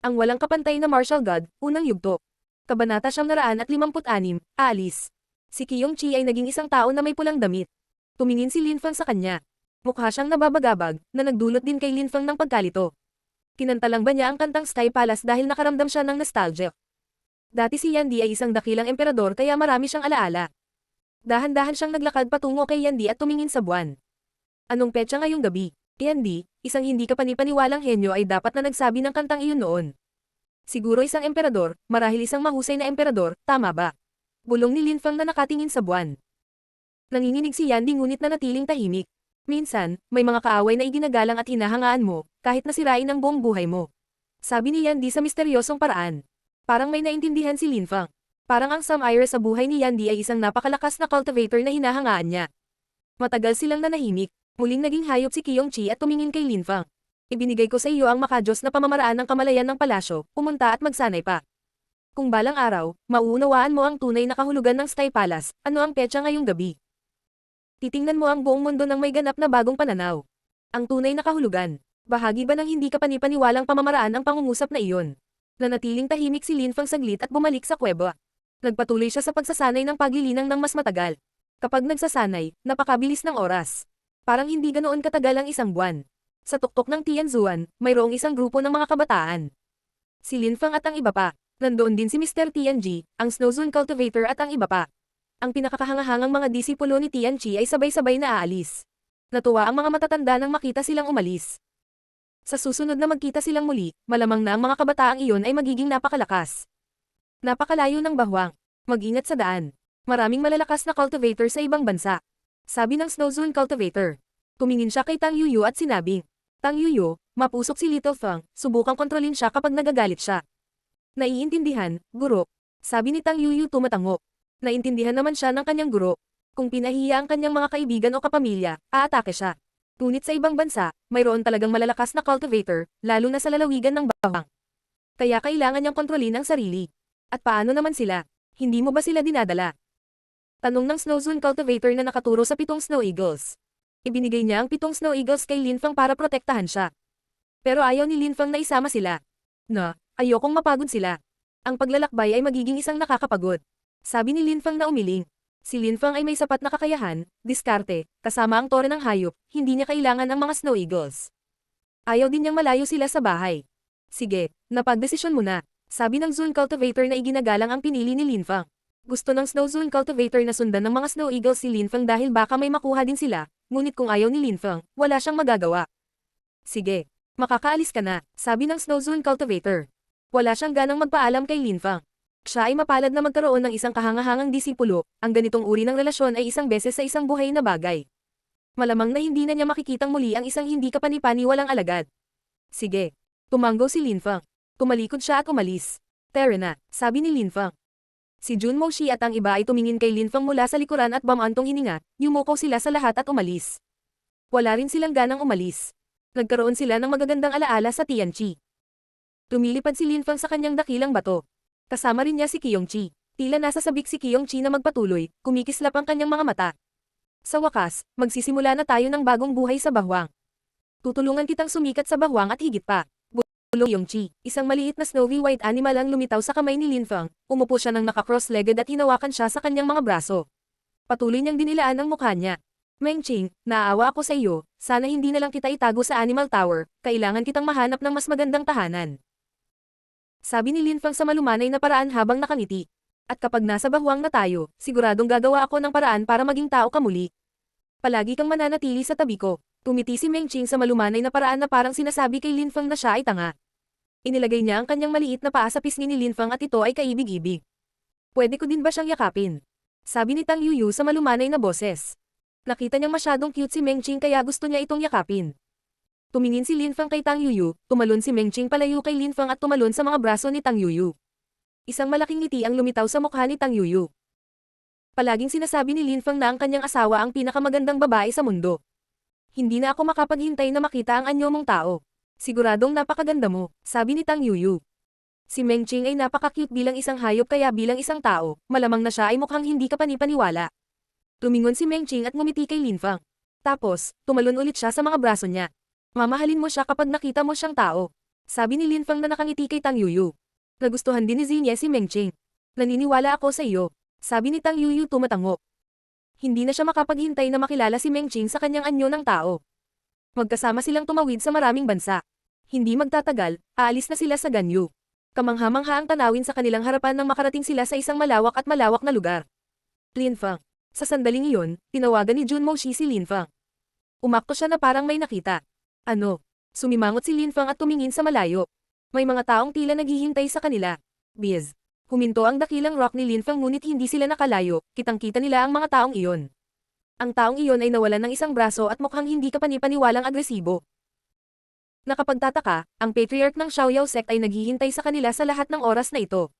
Ang walang kapantay na martial god, unang yugto. Kabanata 956, aalis. Si Qiyong Chi ay naging isang tao na may pulang damit. Tumingin si Lin Feng sa kanya. Mukha siyang nababagabag, na nagdulot din kay Lin Feng ng pagkalito. Kinantalang ba niya ang kantang Sky Palace dahil nakaramdam siya ng nostalgia. Dati si Yan Di ay isang dakilang emperador kaya marami siyang alaala. Dahan-dahan siyang naglakad patungo kay Yan Di at tumingin sa buwan. Anong petsa ngayong gabi? Yan Di, isang hindi kapanipaniwalang henyo ay dapat na nagsabi ng kantang iyon noon. Siguro isang emperador, marahil isang mahusay na emperador, tama ba? Bulong ni Lin Feng na nakatingin sa buwan. Nanginginig si Yan Di ngunit nanatiling tahimik. Minsan, may mga kaaway na iginagalang at hinahangaan mo, kahit nasirain ang buong buhay mo. Sabi ni Yan Di sa misteryosong paraan. Parang may naintindihan si Lin Feng. Parang ang Samire sa buhay ni Yan Di ay isang napakalakas na cultivator na hinahangaan niya. Matagal silang nanahimik. Muling naging hayop si Qiyong Chi at tumingin kay Lin Feng. Ibinigay ko sa iyo ang makajos na pamamaraan ng kamalayan ng palasyo, pumunta at magsanay pa. Kung balang araw, mauunawaan mo ang tunay na kahulugan ng Sky Palace, ano ang petsa ngayong gabi. Titingnan mo ang buong mundo ng may ganap na bagong pananaw. Ang tunay na kahulugan, bahagi ba ng hindi kapanipaniwalang pamamaraan ang pangungusap na iyon? Nanatiling tahimik si Lin Feng saglit at bumalik sa kuweba. Nagpatuloy siya sa pagsasanay ng paglilinang ng mas matagal. Kapag nagsasanay, napakabilis ng oras. Parang hindi ganoon katagal ang isang buwan. Sa tuktok ng Tianzuan, mayroong isang grupo ng mga kabataan. Si Lin Feng at ang iba pa. Nandoon din si Mr. Tianji, ang Snowzone Cultivator at ang iba pa. Ang pinakakahangahangang mga disipulo ni Tianji ay sabay-sabay na aalis. Natuwa ang mga matatanda nang makita silang umalis. Sa susunod na magkita silang muli, malamang na ang mga kabataang iyon ay magiging napakalakas. Napakalayo ng bahwang. Mag-ingat sa daan. Maraming malalakas na cultivator sa ibang bansa. Sabi ng Snowzone Cultivator. Tumingin siya kay Tang Yuyu at sinabing, Tang Yuyu, mapusok si Little Feng, subukang kontrolin siya kapag nagagalit siya. Naiintindihan, guro. Sabi ni Tang Yuyu tumatango. Naintindihan naman siya ng kanyang guro. Kung pinahiya ang kanyang mga kaibigan o kapamilya, aatake siya. Ngunit sa ibang bansa, mayroon talagang malalakas na cultivator, lalo na sa lalawigan ng bawang. Kaya kailangan niyang kontrolin ang sarili. At paano naman sila? Hindi mo ba sila dinadala? Tanong ng Snowzone Cultivator na nakaturo sa 7 Snow Eagles. Ibinigay niya ang 7 Snow Eagles kay Lin Feng para protektahan siya. Pero ayaw ni Lin Feng na isama sila. Ayokong mapagod sila. Ang paglalakbay ay magiging isang nakakapagod. Sabi ni Lin Feng na umiling. Si Lin Feng ay may sapat na kakayahan, diskarte, kasama ang tore ng hayop, hindi niya kailangan ang mga Snow Eagles. Ayaw din niyang malayo sila sa bahay. Sige, napagdesisyon mo na. Sabi ng Zone Cultivator na iginagalang ang pinili ni Lin Feng. Gusto ng Snowzone Cultivator na sundan ng mga Snow Eagles si Lin Feng dahil baka may makuha din sila, ngunit kung ayaw ni Lin Feng, wala siyang magagawa. Sige, makakaalis ka na, sabi ng Snowzone Cultivator. Wala siyang ganang magpaalam kay Lin Feng. Siya ay mapalad na magkaroon ng isang kahangahangang disipulo, ang ganitong uri ng relasyon ay isang beses sa isang buhay na bagay. Malamang na hindi na niya makikitang muli ang isang hindi kapanipaniwalang alagad. Sige. Tumanggo si Lin Feng. Tumalikod siya at umalis. Tara na, sabi ni Lin Feng. Si Jun Moshi at ang iba ay tumingin kay Lin Feng mula sa likuran at bamantong hininga, yumuko sila sa lahat at umalis. Wala rin silang ganang umalis. Nagkaroon sila ng magagandang alaala sa Tianchi. Tumilipad si Lin Feng sa kanyang dakilang bato. Kasama rin niya si Qiyong Chi. Tila nasa sabik si Qiyong Chi na magpatuloy, kumikislap ang kanyang mga mata. Sa wakas, magsisimula na tayo ng bagong buhay sa bahwang. Tutulungan kitang sumikat sa bahwang at higit pa. Qiyong Chi, isang maliit na snowy white animal ang lumitaw sa kamay ni Lin Feng, umupo siya ng naka-cross-legged at hinawakan siya sa kanyang mga braso. Patuloy niyang dinilaan ang mukha niya. Mengqing, naaawa ako sa iyo, sana hindi na lang kita itago sa Animal Tower, kailangan kitang mahanap ng mas magandang tahanan. Sabi ni Lin Feng sa malumanay na paraan habang nakangiti. At kapag nasa bahwang na tayo, siguradong gagawa ako ng paraan para maging tao ka muli. Palagi kang mananatili sa tabi ko. Tumiti si Mengqing sa malumanay na paraan na parang sinasabi kay Lin Feng na siya ay tanga. Inilagay niya ang kanyang maliit na paa sa pisngi ni Lin Feng at ito ay kaibig-ibig. Pwede ko din ba siyang yakapin? Sabi ni Tang Yuyu sa malumanay na boses. Nakita niyang masyadong cute si Mengqing kaya gusto niya itong yakapin. Tumingin si Lin Feng kay Tang Yuyu, tumalon si Mengqing palayo kay Lin Feng at tumalon sa mga braso ni Tang Yuyu. Isang malaking ngiti ang lumitaw sa mukha ni Tang Yuyu. Palaging sinasabi ni Lin Feng na ang kanyang asawa ang pinakamagandang babae sa mundo. Hindi na ako makapaghintay na makita ang anyo mong tao. Siguradong napakaganda mo, sabi ni Tang Yuyu. Si Mengqing ay napaka-cute bilang isang hayop kaya bilang isang tao, malamang na siya ay mukhang hindi kapanipaniwala. Tumingon si Mengqing at ngumiti kay Lin Feng. Tapos, tumalon ulit siya sa mga braso niya. Mamahalin mo siya kapag nakita mo siyang tao. Sabi ni Linfang na nakangiti kay Tang Yuyu. Nagustuhan din ni Zinya si Mengqing. Naniniwala ako sa iyo. Sabi ni Tang Yuyu tumatango. Hindi na siya makapaghintay na makilala si Mengqing sa kanyang anyo ng tao. Magkasama silang tumawid sa maraming bansa. Hindi magtatagal, aalis na sila sa Ganyu. Kamangha-mangha ang tanawin sa kanilang harapan nang makarating sila sa isang malawak na lugar. Linfang. Sa sandaling iyon, tinawagan ni Junmo Shi si Linfang. Umakto siya na parang may nakita. Ano? Sumimangot si Linfang at tumingin sa malayo. May mga taong tila naghihintay sa kanila. Biz. Huminto ang dakilang rock ni Linfang ngunit hindi sila nakalayo, kitang-kita nila ang mga taong iyon. Ang taong iyon ay nawalan ng isang braso at mukhang hindi kapanipaniwalang agresibo. Nakapagtataka, ang patriarch ng Xiaoyao sect ay naghihintay sa kanila sa lahat ng oras na ito.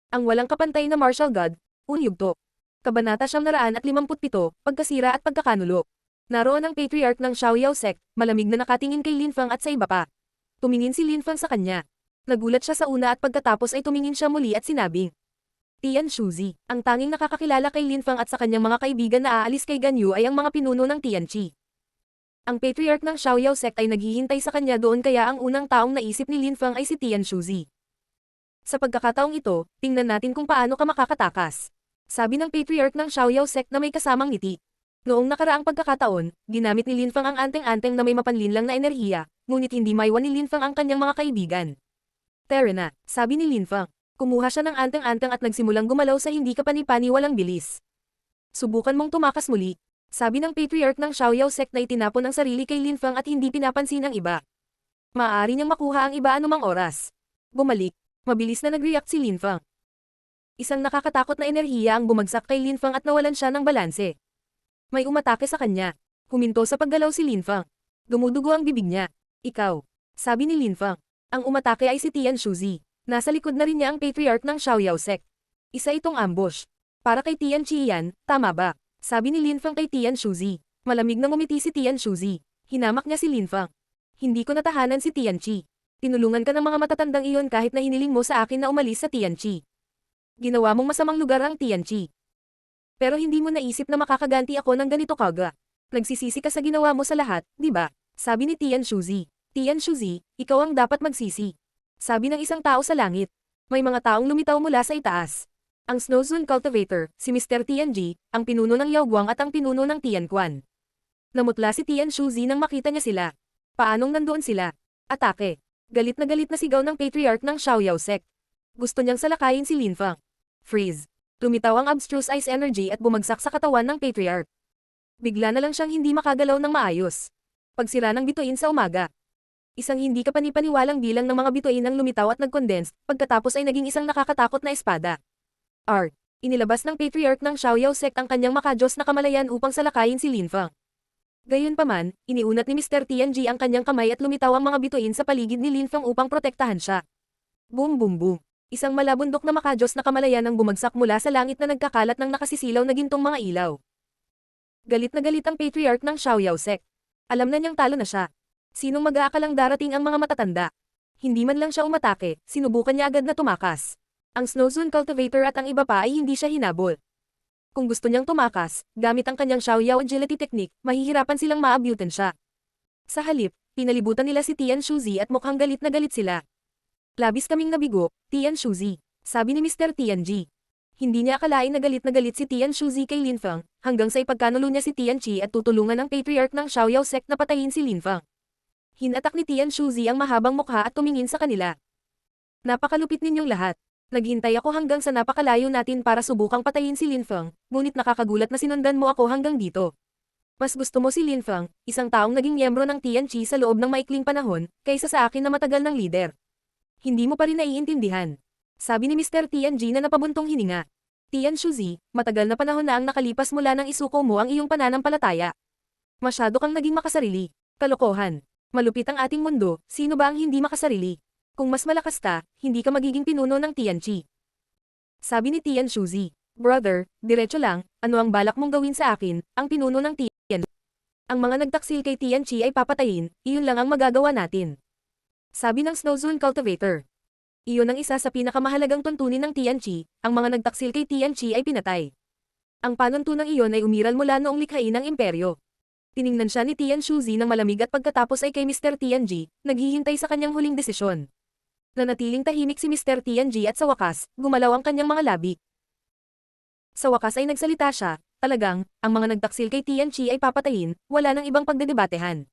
Ang walang kapantay na martial god, Unyugto. Kabanata 957, Pagkasira at Pagkakanulo. Naroon ang patriarch ng Xiaoyao sect, malamig na nakatingin kay Linfang at sa iba pa. Tumingin si Linfang sa kanya. Nagulat siya sa una at pagkatapos ay tumingin siya muli at sinabing, Tian Shuzi. Ang tanging nakakakilala kay Linfang at sa kanyang mga kaibigan na aalis kay Ganyu ay ang mga pinuno ng Tianqi. Ang patriarch ng Xiaoyao sect ay naghihintay sa kanya doon kaya ang unang taong naisip ni Linfang ay si Tian Shuzi. Sa pagkakataong ito, tingnan natin kung paano ka makakatakas. Sabi ng patriarch ng Xiaoyao sect na may kasamang ngiti. Noong nakaraang pagkakataon, ginamit ni Linfang ang anteng-anteng na may mapanlinlang na enerhiya, ngunit hindi maiwan ni Linfang ang kanyang mga kaibigan. Tara na, sabi ni Linfang. Kumuha siya ng anteng-anteng at nagsimulang gumalaw sa hindi kapanipaniwalang bilis. Subukan mong tumakas muli. Sabi ng patriarch ng Xiaoyao sect na itinapon ang sarili kay Linfang at hindi pinapansin ng iba. Maaari niyang makuha ang iba anumang oras. Bumalik. Mabilis na nag-react si Linfang. Isang nakakatakot na enerhiya ang bumagsak kay Linfang at nawalan siya ng balanse. May umatake sa kanya. Huminto sa paggalaw si Linfang. Dumudugo ang bibig niya. Ikaw. Sabi ni Linfang. Ang umatake ay si Tian Shuzi. Nasa likod na rin niya ang patriarch ng Xiaoyao sect. Isa itong ambush. Para kay Tianqi yan, tama ba? Sabi ni Linfang kay Tian Shuzi. Malamig na ngumiti si Tian Shuzi. Hinamak niya si Linfang. Hindi ko natahanan si Tianqi. Tinulungan ka ng mga matatandang iyon kahit na hiniling mo sa akin na umalis sa Tianqi. Ginawa mong masamang lugar ang Tianqi. Pero hindi mo naisip na makakaganti ako ng ganito kaga. Nagsisisi ka sa ginawa mo sa lahat, di ba? Sabi ni Tian Shuzi. Tian Shuzi, ikaw ang dapat magsisi. Sabi ng isang tao sa langit. May mga taong lumitaw mula sa itaas. Ang Snow Zone Cultivator, si Mr. Tianji, ang pinuno ng Yaoguang at ang pinuno ng Tianquan. Namutla si Tian Shuzi nang makita niya sila. Paanong nandoon sila? Atake. Galit na sigaw ng patriarch ng Xiaoyao sect. Gusto niyang salakayin si Linfang. Freeze. Lumitaw ang abstruse ice energy at bumagsak sa katawan ng patriarch. Bigla na lang siyang hindi makagalaw ng maayos. Pagsira ng bituin sa umaga. Isang hindi kapanipaniwalang bilang ng mga bituin ang lumitaw at nag-condense, pagkatapos ay naging isang nakakatakot na espada. Art. Inilabas ng patriarch ng Xiaoyao sect ang kanyang makajos na kamalayan upang salakayin si Linfang. Gayunpaman, iniunat ni Mr. Tianji ang kanyang kamay at lumitaw ang mga bituin sa paligid ni Linfang upang protektahan siya. Boom boom boom. Isang malabundok na makajos na kamalayan ang bumagsak mula sa langit na nagkakalat ng nakasisilaw na gintong mga ilaw. Galit na galit ang patriarch ng Xiaoyao sect. Alam na niyang talo na siya. Sinong mag-aakalang darating ang mga matatanda? Hindi man lang siya umatake, sinubukan niya agad na tumakas. Ang Snow Zone Cultivator at ang iba pa ay hindi siya hinabol. Kung gusto niyang tumakas, gamit ang kanyang Xiaoyao agility technique, mahihirapan silang maabutan siya. Sa halip, pinalibutan nila si Tian Shuzi at mukhang galit na galit sila. Labis kaming nabigo, Tian Shuzi. Sabi ni Mr. Tianji. Hindi niya akalain na galit si Tian Shuzi kay Linfang, hanggang sa ipagkanulo niya si Tianqi at tutulungan ng patriarch ng Xiaoyao sect na patayin si Linfang. Hinatak ni Tian Shuzi ang mahabang mukha at tumingin sa kanila. Napakalupit ninyong lahat. Naghintay ako hanggang sa napakalayo natin para subukang patayin si Linfang, ngunit nakakagulat na sinundan mo ako hanggang dito. Mas gusto mo si Linfang, isang taong naging miyembro ng Tianqi sa loob ng maikling panahon, kaysa sa akin na matagal ng leader. Hindi mo pa rin naiintindihan. Sabi ni Mr. Tianji na napabuntong hininga. Tian Shuzi, matagal na panahon na ang nakalipas mula nang isuko mo ang iyong pananampalataya. Masyado kang naging makasarili. Kalokohan. Malupit ang ating mundo, sino ba ang hindi makasarili? Kung mas malakas ka, hindi ka magiging pinuno ng Tianqi. Sabi ni Tian Shuzi. Brother, diretso lang, ano ang balak mong gawin sa akin, ang pinuno ng Tian? Ang mga nagtaksil kay Tianqi ay papatayin, iyon lang ang magagawa natin. Sabi ng Snow Zone Cultivator. Iyon ang isa sa pinakamahalagang tuntunin ng Tianqi, ang mga nagtaksil kay Tianqi ay pinatay. Ang panuntunang iyon ay umiral mula noong likhain ng imperyo. Tiningnan siya ni Tian Shuzi ng malamig at pagkatapos ay kay Mr. Tianji, naghihintay sa kanyang huling desisyon. Nanatiling tahimik si Mr. Tianji at sa wakas, gumalaw ang kanyang mga labi. Sa wakas ay nagsalita siya, talagang, ang mga nagtaksil kay Tianji ay papatayin, wala nang ibang pagdedebatehan.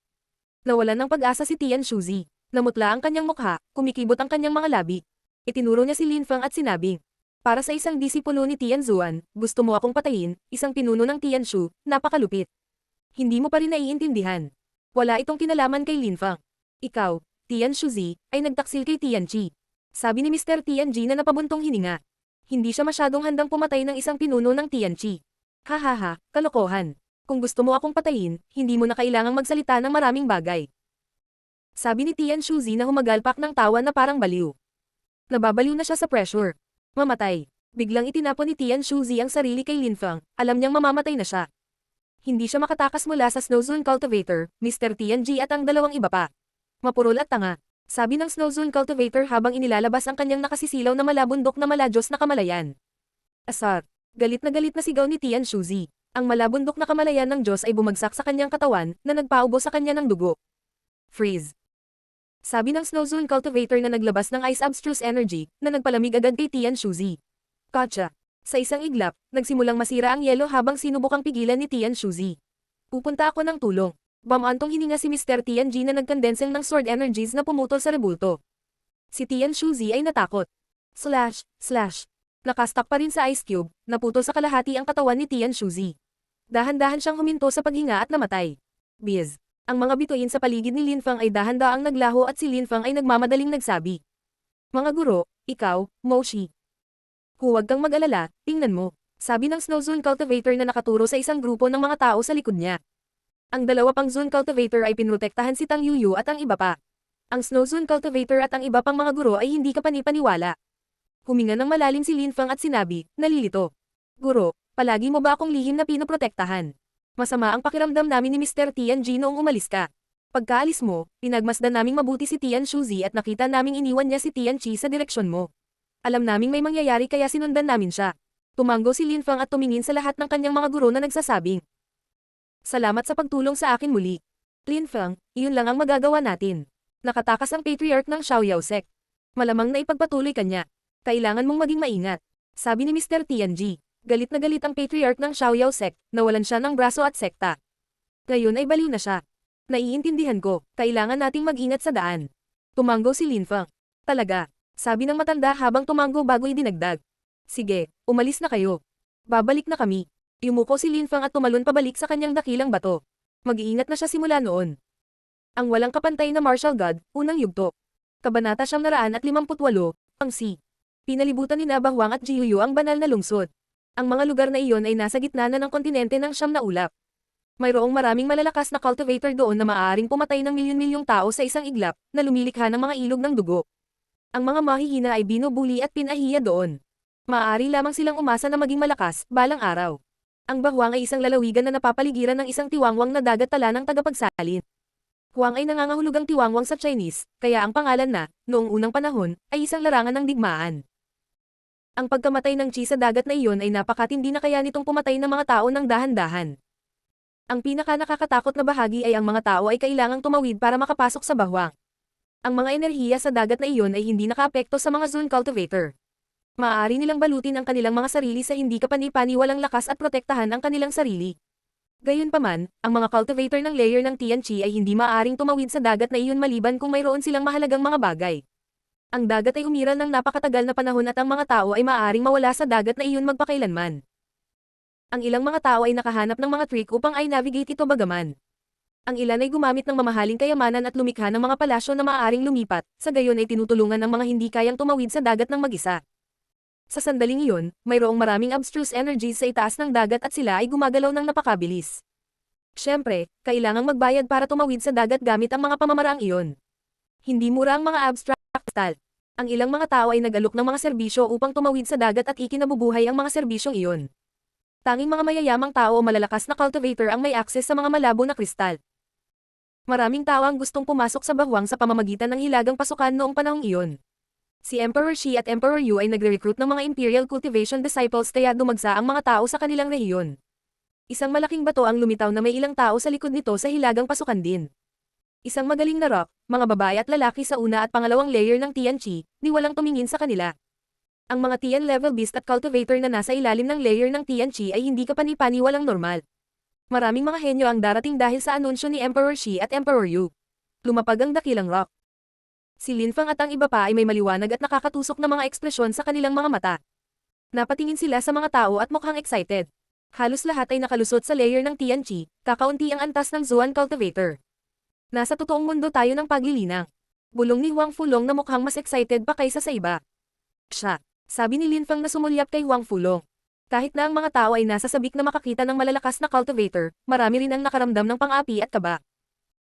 Nawalan ng pag-asa si Tian Shuzi. Namutla ang kanyang mukha, kumikibot ang kanyang mga labi. Itinuro niya si Lin Feng at sinabing, para sa isang disipulo ni Tian Zuan, gusto mo akong patayin, isang pinuno ng Tian Shu, napakalupit. Hindi mo pa rin naiintindihan. Wala itong kinalaman kay Lin Feng. Ikaw, Tian Shuzi, ay nagtaksil kay Tian Chi. Sabi ni Mr. Tianji na napabuntong hininga. Hindi siya masyadong handang pumatay ng isang pinuno ng Tian Chi. Hahaha, kalokohan. Kung gusto mo akong patayin, hindi mo na kailangang magsalita ng maraming bagay. Sabi ni Tian Shuzi na humagalpak ng tawa na parang baliw. Nababaliw na siya sa pressure. Mamatay. Biglang itinapon ni Tian Shuzi ang sarili kay Lin Feng, alam niyang mamamatay na siya. Hindi siya makatakas mula sa Snow Zone Cultivator, Mr. Tianji at ang dalawang iba pa. Mapurol at tanga. Sabi ng Snow Zone Cultivator habang inilalabas ang kanyang nakasisilaw na malabundok na maladyos na kamalayan. Asar. Galit na sigaw ni Tian Shuzi. Ang malabundok na kamalayan ng Diyos ay bumagsak sa kanyang katawan na nagpaubo sa kanya ng dugo. Freeze. Sabi ng Snow Zone Cultivator na naglabas ng Ice Abstruse Energy na nagpalamig agad kay Tian Shuzi. Gotcha. Sa isang iglap, nagsimulang masira ang yelo habang sinubukang pigilan ni Tian Shuzi. Pupunta ako ng tulong. Bamantong hininga si Mr. Tianji na nagkondenseng ng sword energies na pumutol sa rebulto. Si Tian Shuzi ay natakot. Slash, slash. Nakastak pa rin sa ice cube, naputol sa kalahati ang katawan ni Tian Shuzi. Dahan-dahan siyang huminto sa paghinga at namatay. Biz. Ang mga bituin sa paligid ni Lin Feng ay dahan-daang naglaho at si Lin Feng ay nagmamadaling nagsabi. Mga guro, ikaw, Moshi. Huwag kang mag-alala, tingnan mo. Sabi ng Snow Zone Cultivator na nakaturo sa isang grupo ng mga tao sa likod niya. Ang dalawa pang Zone Cultivator ay pinrotektahan si Tang Yuyu at ang iba pa. Ang Snow Zone Cultivator at ang iba pang mga guro ay hindi kapani-paniwala. Huminga ng malalim si Lin Feng at sinabi, nalilito. Guro, palagi mo ba akong lihim na pinoprotektahan? Masama ang pakiramdam namin ni Mr. Tianji noong umalis ka. Pagkaalis mo, pinagmasdan naming mabuti si Tian Shuzi at nakita naming iniwan niya si Tian Chi sa direksyon mo. Alam naming may mangyayari kaya sinundan namin siya. Tumango si Lin Feng at tumingin sa lahat ng kanyang mga guro na nagsasabing. Salamat sa pagtulong sa akin muli. Lin Feng, iyon lang ang magagawa natin. Nakatakas ang patriarch ng Xiaoyao sect. Malamang na ipagpatuloy kanya. Kailangan mong maging maingat. Sabi ni Mr. Tianji. Galit na galit ang patriarch ng Xiaoyao sect, nawalan siya ng braso at sekta. Ngayon ay baliw na siya. Naiintindihan ko, kailangan nating mag-ingat sa daan. Tumango si Lin Feng. Talaga, sabi ng matanda habang tumango bago idinagdag. Sige, umalis na kayo. Babalik na kami. Yumuko si Lin Feng at tumalon pabalik sa kanyang dakilang bato. Mag-iingat na siya simula noon. Ang walang kapantay na martial god, unang yugto. Kabanata 958, ang C. Pinalibutan ni Naba Huang at Jiuyu ang banal na lungsod. Ang mga lugar na iyon ay nasa gitna na ng kontinente ng Siyam na Ulap. Mayroong maraming malalakas na cultivator doon na maaaring pumatay ng milyon-milyong tao sa isang iglap na lumilikha ng mga ilog ng dugo. Ang mga mahihina ay binubuli at pinahiya doon. Maaari lamang silang umasa na maging malakas balang araw. Ang Bahuang ay isang lalawigan na napapaligiran ng isang tiwangwang na dagat tala ng tagapagsalin. Huang ay nangangahulugang tiwangwang sa Chinese, kaya ang pangalan na, noong unang panahon, ay isang larangan ng digmaan. Ang pagkamatay ng Chi sa dagat na iyon ay napakatindi na kaya nitong pumatay ng mga tao ng dahan-dahan. Ang pinaka-nakakatakot na bahagi ay ang mga tao ay kailangang tumawid para makapasok sa bahwang. Ang mga enerhiya sa dagat na iyon ay hindi nakaapekto sa mga Zone Cultivator. Maaari nilang balutin ang kanilang mga sarili sa hindi kapani-paniwalang lakas at protektahan ang kanilang sarili. Gayunpaman, ang mga cultivator ng layer ng Tianqi ay hindi maaaring tumawid sa dagat na iyon maliban kung mayroon silang mahalagang mga bagay. Ang dagat ay umiral ng napakatagal na panahon at ang mga tao ay maaaring mawala sa dagat na iyon magpakailanman. Ang ilang mga tao ay nakahanap ng mga trick upang i-navigate ito bagaman. Ang ilan ay gumamit ng mamahaling kayamanan at lumikha ng mga palasyo na maaaring lumipat, sa gayon ay tinutulungan ng mga hindi kayang tumawid sa dagat ng mag-isa. Sa sandaling iyon, mayroong maraming abstruse energies sa itaas ng dagat at sila ay gumagalaw ng napakabilis. Siyempre, kailangang magbayad para tumawid sa dagat gamit ang mga pamamaraang iyon. Hindi mura ang mga abstract crystal. Ang ilang mga tao ay nag-alok ng mga serbisyo upang tumawid sa dagat at ikinabubuhay ang mga serbisyong iyon. Tanging mga mayayamang tao o malalakas na cultivator ang may access sa mga malabo na kristal. Maraming tao ang gustong pumasok sa bahwang sa pamamagitan ng hilagang pasukan noong panahong iyon. Si Emperor Shi at Emperor Yu ay nagre-recruit ng mga Imperial Cultivation Disciples kaya dumagsa ang mga tao sa kanilang rehiyon. Isang malaking bato ang lumitaw na may ilang tao sa likod nito sa hilagang pasukan din. Isang magaling na rock, mga babae at lalaki sa una at pangalawang layer ng Tianqi, ni walang tumingin sa kanila. Ang mga Tian level beast at cultivator na nasa ilalim ng layer ng Tianqi ay hindi kapani-paniwalang normal. Maraming mga henyo ang darating dahil sa anunsyo ni Emperor Shi at Emperor Yu. Lumapag ang dakilang rock. Si Linfang at ang iba pa ay may maliwanag at nakakatusok na mga ekspresyon sa kanilang mga mata. Napatingin sila sa mga tao at mukhang excited. Halos lahat ay nakalusot sa layer ng Tianqi, kakaunti ang antas ng Zuan cultivator. Nasa totoong mundo tayo ng paglilinang. Bulong ni Huang Fulong na mukhang mas excited pa kaysa sa iba. Siya, sabi ni Linfang na sumulyap kay Huang Fulong. Kahit na ang mga tao ay nasa sabik na makakita ng malalakas na cultivator, marami rin ang nakaramdam ng pang-api at kaba.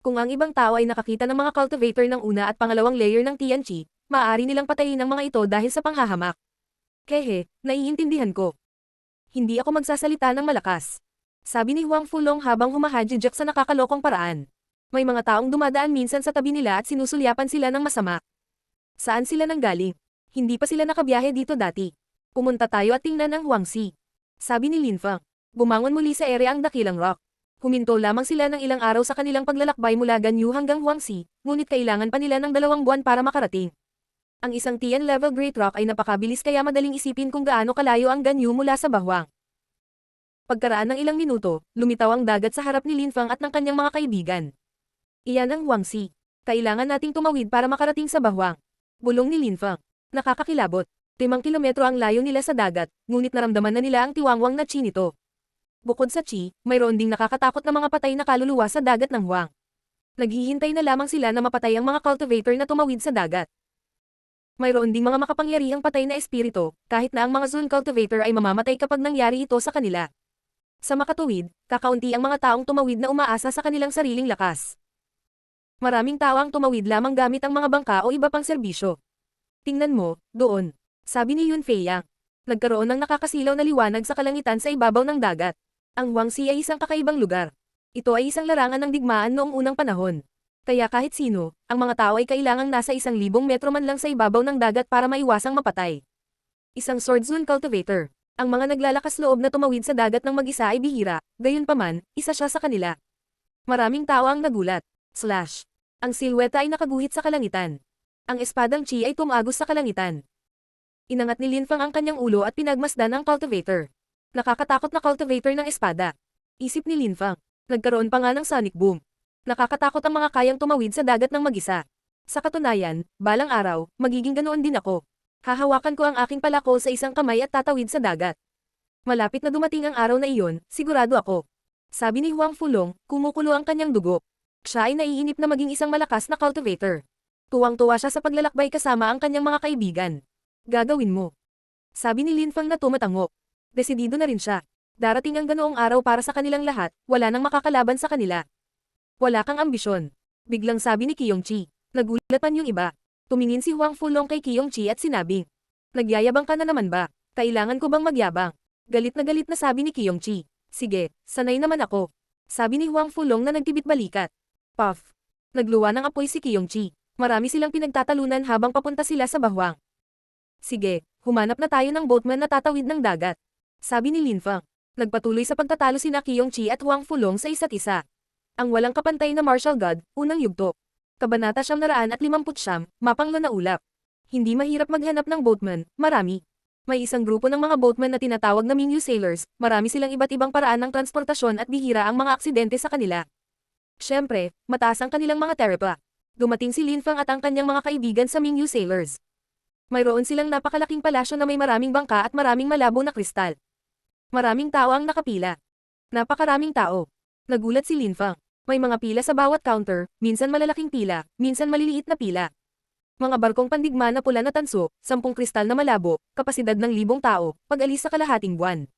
Kung ang ibang tao ay nakakita ng mga cultivator ng una at pangalawang layer ng Tianqi, maaari nilang patayin ang mga ito dahil sa panghahamak. Kehe, naiintindihan ko. Hindi ako magsasalita ng malakas. Sabi ni Huang Fulong habang humahadjijak sa nakakalokong paraan. May mga taong dumadaan minsan sa tabi nila at sinusulyapan sila ng masama. Saan sila nanggaling? Hindi pa sila nakabiyahe dito dati. Pumunta tayo at tingnan ang Huangxi. Sabi ni Linfang. Bumangon muli sa ere ang dakilang rock. Huminto lamang sila ng ilang araw sa kanilang paglalakbay mula Ganyu hanggang Huangxi, ngunit kailangan pa nila ng 2 buwan para makarating. Ang isang Tian level Great Rock ay napakabilis kaya madaling isipin kung gaano kalayo ang Ganyu mula sa Bahwang. Pagkaraan ng ilang minuto, lumitaw ang dagat sa harap ni Linfang at ng kanyang mga kaibigan. Iyan ang Huangxi. Kailangan nating tumawid para makarating sa Bahwang. Bulong ni Linfang. Nakakakilabot. 5 kilometro ang layo nila sa dagat, ngunit naramdaman na nila ang tiwangwang na chi nito. Bukod sa chi, mayroon ding nakakatakot na mga patay na kaluluwa sa dagat ng Huang. Naghihintay na lamang sila na mapatay ang mga cultivator na tumawid sa dagat. Mayroon ding mga makapangyarihang patay na espiritu, kahit na ang mga Zun cultivator ay mamamatay kapag nangyari ito sa kanila. Sa makatuwid, kakaunti ang mga taong tumawid na umaasa sa kanilang sariling lakas. Maraming tao ang tumawid lamang gamit ang mga bangka o iba pang serbisyo. Tingnan mo, doon. Sabi ni Yun Feiyang. Nagkaroon ng nakakasilaw na liwanag sa kalangitan sa ibabaw ng dagat. Ang Huangxi ay isang kakaibang lugar. Ito ay isang larangan ng digmaan noong unang panahon. Kaya kahit sino, ang mga tao ay kailangang nasa 1,000 metro man lang sa ibabaw ng dagat para maiwasang mapatay. Isang Sword Zone cultivator. Ang mga naglalakas loob na tumawid sa dagat ng mag-isa ay bihira, gayunpaman, isa siya sa kanila. Maraming tao ang nagulat. Slash. Ang silweta ay nakaguhit sa kalangitan. Ang espadang chi ay tumagos sa kalangitan. Inangat ni Linfang ang kanyang ulo at pinagmasdan ang cultivator. Nakakatakot na cultivator ng espada. Isip ni Linfang. Nagkaroon pa nga ng sonic boom. Nakakatakot ang mga kayang tumawid sa dagat ng mag-isa. Sa katunayan, balang araw, magiging ganoon din ako. Hahawakan ko ang aking palako sa isang kamay at tatawid sa dagat. Malapit na dumating ang araw na iyon, sigurado ako. Sabi ni Huang Fulong, kumukulo ang kanyang dugo. Siya ay naiinip na maging isang malakas na cultivator. Tuwang-tuwa siya sa paglalakbay kasama ang kanyang mga kaibigan. Gagawin mo. Sabi ni Linfang na tumatango. Desidido na rin siya. Darating ang ganoong araw para sa kanilang lahat, wala nang makakalaban sa kanila. Wala kang ambisyon. Biglang sabi ni Qiyongqi. Nagulat man yung iba. Tumingin si Huang Fulong kay Qiyongqi at sinabing. Nagyayabang ka na naman ba? Kailangan ko bang magyabang? Galit na sabi ni Qiyongqi. Sige, sanay naman ako. Sabi ni Huang Fulong na nagtibit balikat. Puff. Nagluwa ng apoy si Qiyongqi. Marami silang pinagtatalunan habang papunta sila sa Bahwang. Sige, humanap na tayo ng boatman na tatawid ng dagat. Sabi ni Linfang. Nagpatuloy sa pagtatalo sina Qiyongqi at Huang Fulong sa isa't isa. Ang walang kapantay na martial god, unang yugto. Kabanata 959, mapanglo na ulap. Hindi mahirap maghanap ng boatman, marami. May isang grupo ng mga boatman na tinatawag na Mingyu Sailors, marami silang iba't ibang paraan ng transportasyon at bihira ang mga aksidente sa kanila. Siyempre, mataas ang kanilang mga taripa. Dumating si Linfang at ang kanyang mga kaibigan sa Mingyu Sailors. Mayroon silang napakalaking palasyo na may maraming bangka at maraming malabo na kristal. Maraming tao ang nakapila. Napakaraming tao. Nagulat si Linfang. May mga pila sa bawat counter, minsan malalaking pila, minsan maliliit na pila. Mga barkong pandigma na pula na tanso, 10 kristal na malabo, kapasidad ng 1,000 tao, pag-alis sa kalahating buwan.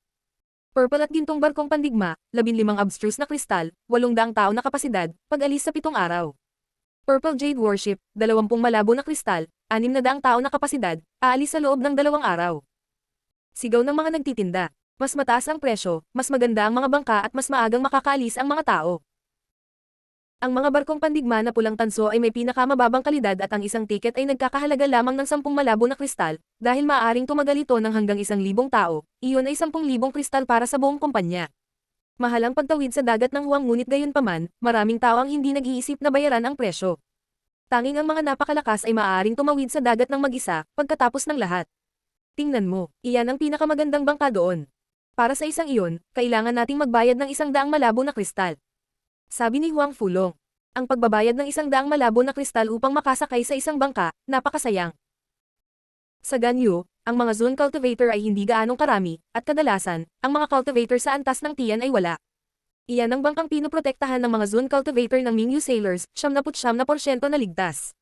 Purple at gintong barkong pandigma, 15 abstruse na kristal, 800 tao na kapasidad, pag-alis sa 7 araw. Purple Jade Warship, 20 malabo na kristal, 600 tao na kapasidad, aalis sa loob ng 2 araw. Sigaw ng mga nagtitinda. Mas mataas ang presyo, mas maganda ang mga bangka at mas maagang makakaalis ang mga tao. Ang mga barkong pandigma na pulang tanso ay may pinakamababang kalidad at ang isang tiket ay nagkakahalaga lamang ng 10 malabo na kristal, dahil maaaring tumagal ito ng hanggang 1,000 tao, iyon ay 10,000 kristal para sa buong kumpanya. Mahal ang pagtawid sa dagat ng Huang ngunit gayunpaman, maraming tao ang hindi nag-iisip na bayaran ang presyo. Tanging ang mga napakalakas ay maaaring tumawid sa dagat ng mag-isa, pagkatapos ng lahat. Tingnan mo, iyan ang pinakamagandang bangka doon. Para sa isang iyon, kailangan nating magbayad ng 100 malabo na kristal. Sabi ni Huang Fulong. Ang pagbabayad ng 100 malabo na kristal upang makasakay sa isang bangka, napakasayang. Sa Ganyu, ang mga zone cultivator ay hindi gaanong karami, at kadalasan, ang mga cultivator sa antas ng tiyan ay wala. Iyan ang bangkang pinoprotektahan ng mga zone cultivator ng Mingyu Sailors, 79% na ligtas.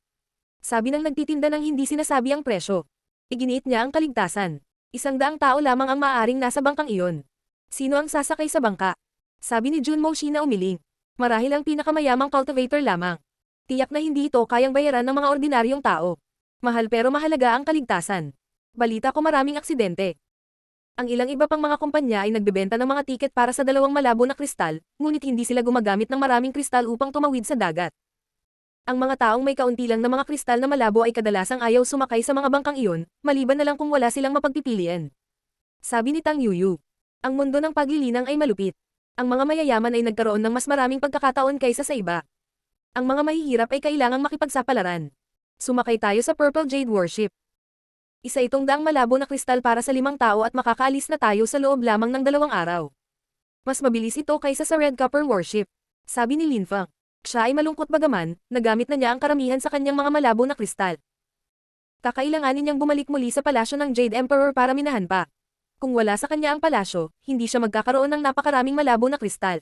Sabi ng nagtitinda ng hindi sinasabi ang presyo. Iginiit niya ang kaligtasan. 100 tao lamang ang maaaring nasa bangkang iyon. Sino ang sasakay sa bangka? Sabi ni Junmo Shi na umiling. Marahil ang pinakamayamang cultivator lamang. Tiyak na hindi ito kayang bayaran ng mga ordinaryong tao. Mahal pero mahalaga ang kaligtasan. Balita ko maraming aksidente. Ang ilang iba pang mga kumpanya ay nagbebenta ng mga tiket para sa 2 malabo na kristal, ngunit hindi sila gumagamit ng maraming kristal upang tumawid sa dagat. Ang mga taong may kaunti lang na mga kristal na malabo ay kadalasang ayaw sumakay sa mga bangkang iyon, maliban na lang kung wala silang mapagpipilian. Sabi ni Tang Yuyu. Ang mundo ng paglilinang ay malupit. Ang mga mayayaman ay nagkaroon ng mas maraming pagkakataon kaysa sa iba. Ang mga mahihirap ay kailangang makipagsapalaran. Sumakay tayo sa Purple Jade Worship. Isa itong daang malabo na kristal para sa 5 tao at makakaalis na tayo sa loob lamang ng 2 araw. Mas mabilis ito kaysa sa Red Copper Worship. Sabi ni Lin Feng. Siya ay malungkot bagaman, nagamit na niya ang karamihan sa kanyang mga malabo na kristal. Kakailanganin niyang bumalik muli sa palasyo ng Jade Emperor para minahan pa. Kung wala sa kanya ang palasyo, hindi siya magkakaroon ng napakaraming malabo na kristal.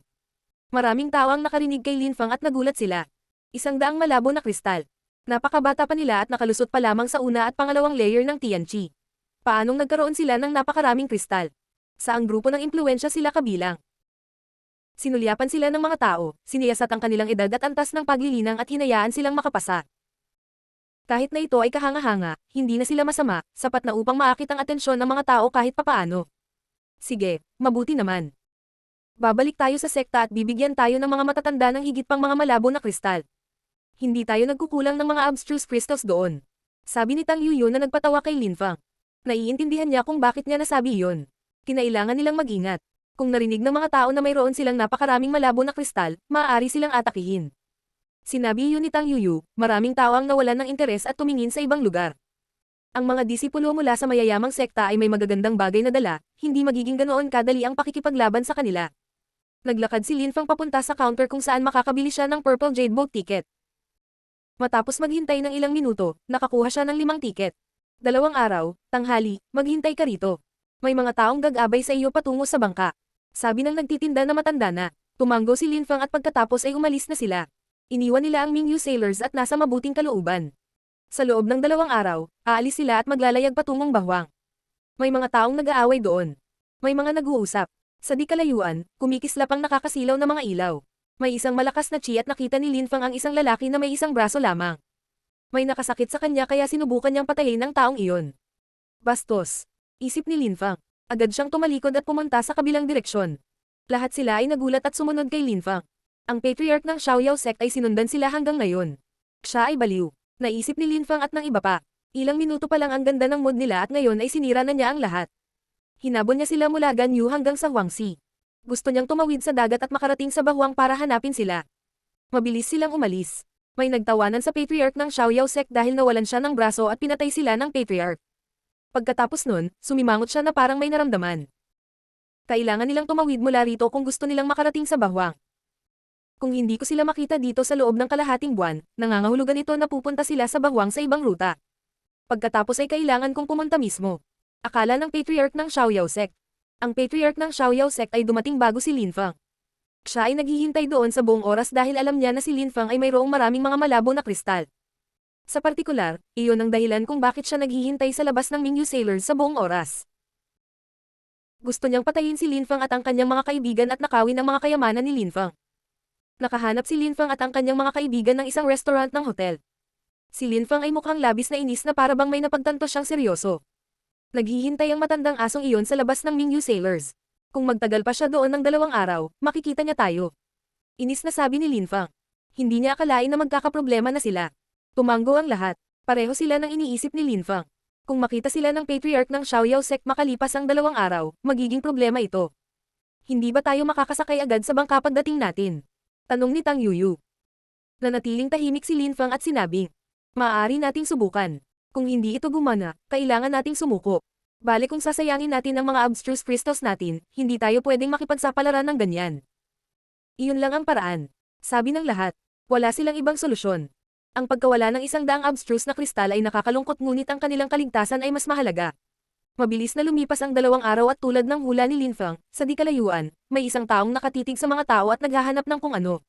Maraming tao ang nakarinig kay Lin Feng at nagulat sila. 100 malabo na kristal. Napakabata pa nila at nakalusot pa lamang sa una at pangalawang layer ng Tianqi. Paanong nagkaroon sila ng napakaraming kristal? Saang grupo ng impluensya sila kabilang? Sinulyapan sila ng mga tao, siniyasat ang kanilang edad at antas ng paglilinang at hinayaan silang makapasa. Kahit na ito ay kahanga-hanga, hindi na sila masama, sapat na upang maakit ang atensyon ng mga tao kahit papaano. Sige, mabuti naman. Babalik tayo sa sekta at bibigyan tayo ng mga matatanda ng higit pang mga malabo na kristal. Hindi tayo nagkukulang ng mga abstruse crystals doon. Sabi ni Tang Yuyu na nagpatawa kay Lin Feng. Naiintindihan niya kung bakit niya nasabi iyon. Kinailangan nilang mag-ingat. Kung narinig ng mga tao na mayroon silang napakaraming malabo na kristal, maaari silang atakihin. Sinabi iyon ni Tang Yuyu, maraming tao ang nawalan ng interes at tumingin sa ibang lugar. Ang mga disipulo mula sa mayayamang sekta ay may magagandang bagay na dala, hindi magiging ganoon kadali ang pakikipaglaban sa kanila. Naglakad si Lin Feng papunta sa counter kung saan makakabili siya ng Purple Jade Boat ticket. Matapos maghintay ng ilang minuto, nakakuha siya ng 5 tiket. 2 araw, tanghali, maghintay ka rito. May mga taong gag-abay sa iyo patungo sa bangka. Sabi ng nagtitinda na matanda na. Tumanggo si Lin Feng at pagkatapos ay umalis na sila. Iniwan nila ang Mingyu Sailors at nasa mabuting kalooban. Sa loob ng 2 araw, aalis sila at maglalayag patungong Bahwang. May mga taong nag-aaway doon. May mga nag-uusap. Sa di kalayuan, kumikislap ang nakakasilaw na mga ilaw. May isang malakas na chi at nakita ni Lin Feng ang isang lalaki na may isang braso lamang. May nakasakit sa kanya kaya sinubukan niyang patayin ng taong iyon. Bastos. Isip ni Lin Feng. Agad siyang tumalikod at pumunta sa kabilang direksyon. Lahat sila ay nagulat at sumunod kay Lin Feng. Ang patriarch ng Xiaoyao sect ay sinundan sila hanggang ngayon. Siya ay baliw. Naisip ni Lin Feng at ng iba pa. Ilang minuto pa lang ang ganda ng mood nila at ngayon ay sinira na niya ang lahat. Hinabol niya sila mula Ganyu hanggang sa Huangxi. Gusto niyang tumawid sa dagat at makarating sa Bahwang para hanapin sila. Mabilis silang umalis. May nagtawanan sa patriarch ng Xiaoyao sect dahil nawalan siya ng braso at pinatay sila ng patriarch. Pagkatapos nun, sumimangot siya na parang may naramdaman. Kailangan nilang tumawid mula rito kung gusto nilang makarating sa Bahwang. Kung hindi ko sila makita dito sa loob ng kalahating buwan, nangangahulugan ito na pupunta sila sa Bahwang sa ibang ruta. Pagkatapos ay kailangan kong pumunta mismo. Akala ng patriarch ng Xiaoyao sect. Ang patriarch ng Xiaoyao sect ay dumating bago si Lin Feng. Siya ay naghihintay doon sa buong oras dahil alam niya na si Lin Feng ay mayroong maraming mga malabo na kristal. Sa partikular, iyon ang dahilan kung bakit siya naghihintay sa labas ng Mingyu Sailors sa buong oras. Gusto niyang patayin si Lin Feng at ang kanyang mga kaibigan at nakawin ang mga kayamanan ni Lin Feng. Nakahanap si Lin Feng at ang kanyang mga kaibigan ng isang restaurant ng hotel. Si Lin Feng ay mukhang labis na inis na para bang may napagtanto siyang seryoso. Naghihintay ang matandang asong iyon sa labas ng Mingyu Sailors. Kung magtagal pa siya doon ng 2 araw, makikita niya tayo. Inis na sabi ni Lin Feng. Hindi niya akalain na magkakaproblema na sila. Tumanggo ang lahat. Pareho sila ng iniisip ni Lin Feng. Kung makita sila ng patriarch ng Xiaoyao sect makalipas ang 2 araw, magiging problema ito. Hindi ba tayo makakasakay agad sa bangka pagdating natin? Tanong ni Tang Yuyu. Nanatiling tahimik si Lin Fang at sinabing, maaari nating subukan. Kung hindi ito gumana, kailangan nating sumuko. Bale kung sasayangin natin ang mga abstruse crystals natin, hindi tayo pwedeng makipagsapalaran ng ganyan. Iyon lang ang paraan. Sabi ng lahat. Wala silang ibang solusyon. Ang pagkawala ng 100 abstruse na kristal ay nakakalungkot ngunit ang kanilang kaligtasan ay mas mahalaga. Mabilis na lumipas ang 2 araw at tulad ng hula ni Lin Fang, sa di kalayuan, may isang taong nakatitig sa mga tao at naghahanap ng kung ano.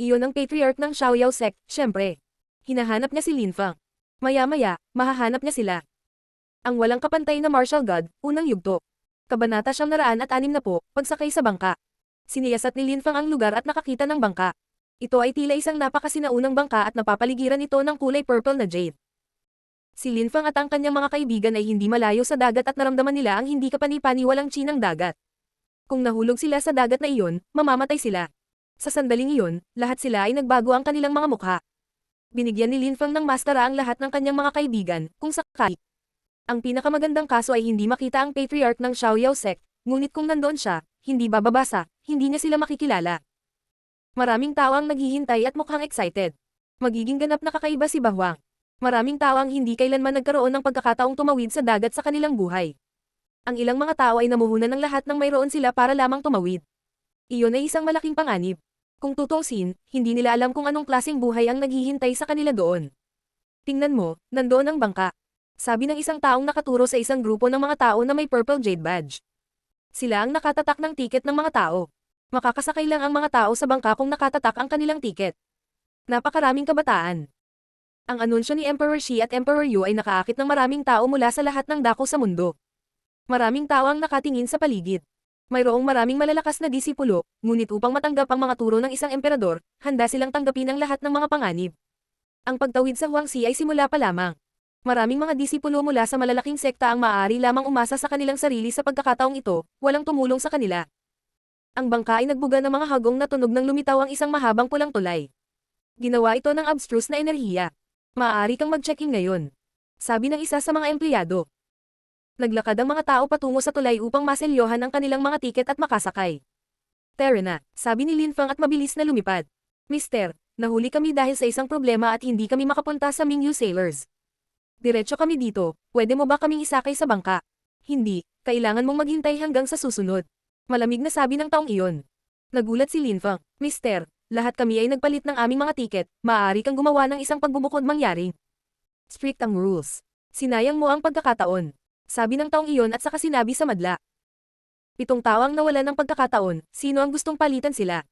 Iyon ang patriarch ng Xiaoyao sect, syempre. Hinahanap niya si Lin Fang. Maya-maya, mahahanap niya sila. Ang walang kapantay na martial god, unang yugto. Kabanata 960, pagsakay sa bangka. Siniyasat ni Lin Fang ang lugar at nakakita ng bangka. Ito ay tila isang napakasinaunang bangka at napapaligiran ito ng kulay purple na jade. Si Lin Fang at ang kanyang mga kaibigan ay hindi malayo sa dagat at naramdaman nila ang hindi kapani-paniwalang chi ng dagat. Kung nahulog sila sa dagat na iyon, mamamatay sila. Sa sandaling iyon, lahat sila ay nagbago ang kanilang mga mukha. Binigyan ni Lin Fang ng maskara ang lahat ng kanyang mga kaibigan, kung sakali. Ang pinakamagandang kaso ay hindi makita ang patriarch ng Xiaoyao sect, ngunit kung nandoon siya, hindi bababasa, hindi niya sila makikilala. Maraming tao ang naghihintay at mukhang excited. Magiging ganap na kakaiba si Bahwang. Maraming tao ang hindi kailanman nagkaroon ng pagkakataong tumawid sa dagat sa kanilang buhay. Ang ilang mga tao ay namuhunan ng lahat ng mayroon sila para lamang tumawid. Iyon ay isang malaking panganib. Kung tutusin, hindi nila alam kung anong klaseng buhay ang naghihintay sa kanila doon. Tingnan mo, nandoon ang bangka. Sabi ng isang taong nakaturo sa isang grupo ng mga tao na may purple jade badge. Sila ang nakatatak ng tiket ng mga tao. Makakasakay lang ang mga tao sa bangka kung nakatatak ang kanilang tiket. Napakaraming kabataan. Ang anunsyo ni Emperor Shi at Emperor Yu ay nakaakit ng maraming tao mula sa lahat ng dako sa mundo. Maraming tao ang nakatingin sa paligid. Mayroong maraming malalakas na disipulo, ngunit upang matanggap ang mga turo ng isang emperador, handa silang tanggapin ang lahat ng mga panganib. Ang pagtawid sa Huangxi ay simula pa lamang. Maraming mga disipulo mula sa malalaking sekta ang maaari lamang umasa sa kanilang sarili sa pagkakataong ito, walang tumulong sa kanila. Ang bangka ay nagbuga ng mga hagong na tunog nang lumitaw ang isang mahabang pulang tulay. Ginawa ito ng abstruse na enerhiya. Maaari kang mag-check-in ngayon. Sabi ng isa sa mga empleyado. Naglakad ang mga tao patungo sa tulay upang maselyohan ang kanilang mga tiket at makasakay. Tara na, sabi ni Lin Fang at mabilis na lumipad. Mister, nahuli kami dahil sa isang problema at hindi kami makapunta sa Mingyu Sailors. Diretso kami dito, pwede mo ba kaming isakay sa bangka? Hindi, kailangan mong maghintay hanggang sa susunod. Malamig na sabi ng taong iyon. Nagulat si Lin Fang. Mister, lahat kami ay nagpalit ng aming mga tiket, maaari kang gumawa ng isang pagbubukod mangyari. Strict ang rules. Sinayang mo ang pagkakataon. Sabi ng taong iyon at saka sinabi sa madla. 7 tao ang nawalan ng pagkakataon, sino ang gustong palitan sila?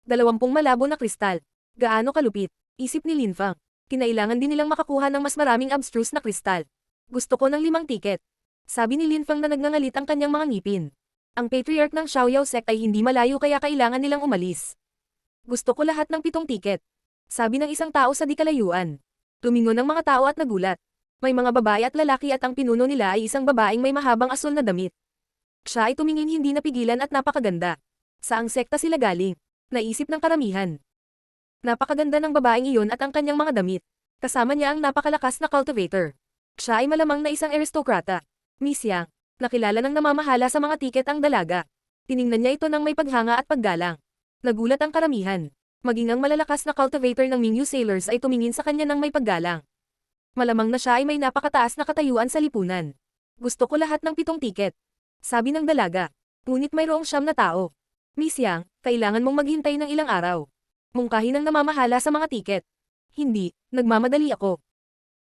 20 malabo na kristal. Gaano kalupit? Isip ni Lin Fang. Kinailangan din nilang makakuha ng mas maraming abstruse na kristal. Gusto ko ng 5 tiket. Sabi ni Lin Fang na nagngangalit ang kanyang mga ngipin. Ang patriarch ng Xiaoyao sect ay hindi malayo kaya kailangan nilang umalis. Gusto ko lahat ng 7 tiket. Sabi ng isang tao sa di kalayuan. Tumingon ang mga tao at nagulat. May mga babae at lalaki at ang pinuno nila ay isang babaeng may mahabang asul na damit. Siya ay tumingin hindi napigilan at napakaganda. Saang sekta sila galing? Naisip ng karamihan. Napakaganda ng babaeng iyon at ang kanyang mga damit. Kasama niya ang napakalakas na cultivator. Siya ay malamang na isang aristokrata. Miss Yang, nakilala ng namamahala sa mga tiket ang dalaga. Tiningnan niya ito ng may paghanga at paggalang. Nagulat ang karamihan. Maging ang malalakas na cultivator ng Mingyu Sailors ay tumingin sa kanya ng may paggalang. Malamang na siya ay may napakataas na katayuan sa lipunan. Gusto ko lahat ng 7 tiket. Sabi ng dalaga. Ngunit mayroong 9 na tao. Miss Yang, kailangan mong maghintay ng ilang araw. Mungkahin ang namamahala sa mga tiket. Hindi, nagmamadali ako.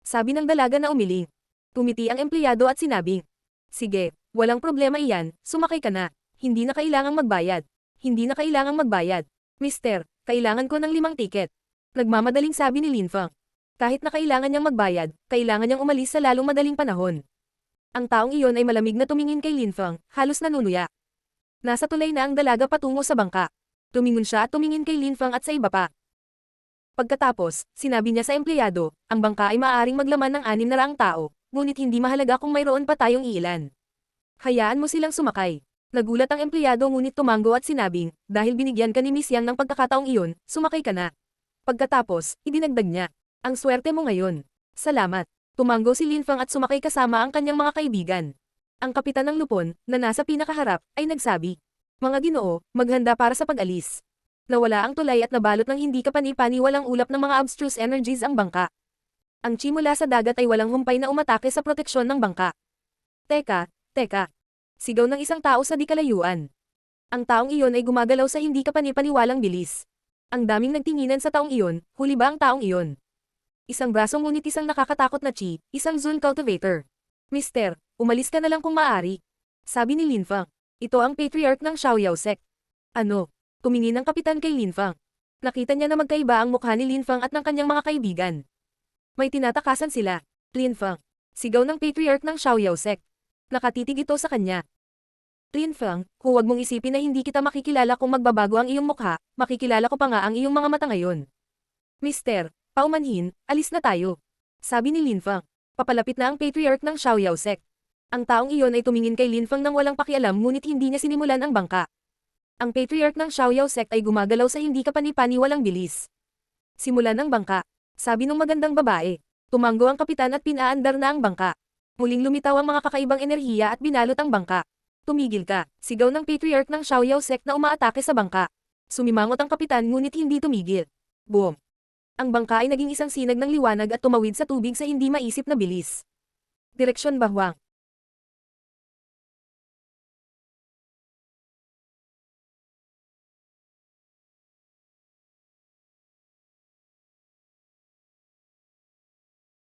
Sabi ng dalaga na umiling. Tumiti ang empleyado at sinabing. Sige, walang problema iyan, sumakay ka na. Hindi na kailangang magbayad. Hindi na kailangang magbayad. Mister, kailangan ko ng 5 tiket. Nagmamadaling sabi ni Lin Fang. Kahit na kailangan niyang magbayad, kailangan niyang umalis sa lalong madaling panahon. Ang taong iyon ay malamig na tumingin kay Lin Fang, halos nanunuya. Nasa tulay na ang dalaga patungo sa bangka. Tumingon siya at tumingin kay Lin Fang at sa iba pa. Pagkatapos, sinabi niya sa empleyado, ang bangka ay maaaring maglaman ng 600 tao, ngunit hindi mahalaga kung mayroon pa tayong iilan. Hayaan mo silang sumakay. Nagulat ang empleyado ngunit tumango at sinabing, dahil binigyan ka ni Miss Yang ng pagkakataong iyon, sumakay ka na. Pagkatapos, idinagdag niya, ang swerte mo ngayon. Salamat. Tumango si Lin Fang at sumakay kasama ang kanyang mga kaibigan. Ang kapitan ng lupon, na nasa pinakaharap, ay nagsabi. Mga ginoo, maghanda para sa pag-alis. Nawala ang tulay at nabalot ng hindi kapani-paniwalang ulap ng mga abstruse energies ang bangka. Ang chi mula sa dagat ay walang humpay na umatake sa proteksyon ng bangka. Teka, teka. Sigaw ng isang tao sa di kalayuan. Ang taong iyon ay gumagalaw sa hindi kapani-paniwalang bilis. Ang daming nagtinginan sa taong iyon, huli ba ang taong iyon? Isang braso ngunit isang nakakatakot na chi, isang Zun cultivator. Mister, umalis ka na lang kung maaari. Sabi ni Lin Fang. Ito ang patriarch ng Xiaoyao sect. Ano? Tumingin ang kapitan kay Lin Fang. Nakita niya na magkaiba ang mukha ni Lin Fang at ng kanyang mga kaibigan. May tinatakasan sila. Lin Fang. Sigaw ng patriarch ng Xiaoyao sect. Nakatitig ito sa kanya. Lin Fang, huwag mong isipin na hindi kita makikilala kung magbabago ang iyong mukha, makikilala ko pa nga ang iyong mga mata ngayon. Mister, paumanhin, alis na tayo. Sabi ni Lin Fang. Papalapit na ang patriarch ng Xiaoyao sect. Ang taong iyon ay tumingin kay Lin Fang nang walang pakialam ngunit hindi niya sinimulan ang bangka. Ang patriarch ng Xiaoyao sect ay gumagalaw sa hindi kapani-paniwalang bilis. Simulan ang bangka. Sabi ng magandang babae. Tumanggo ang kapitan at pinaandar na ang bangka. Muling lumitaw ang mga kakaibang enerhiya at binalot ang bangka. Tumigil ka, sigaw ng patriarch ng Xiaoyao sect na umaatake sa bangka. Sumimangot ang kapitan ngunit hindi tumigil. Boom! Ang bangka ay naging isang sinag ng liwanag at tumawid sa tubig sa hindi maisip na bilis. Direksyon bahwang.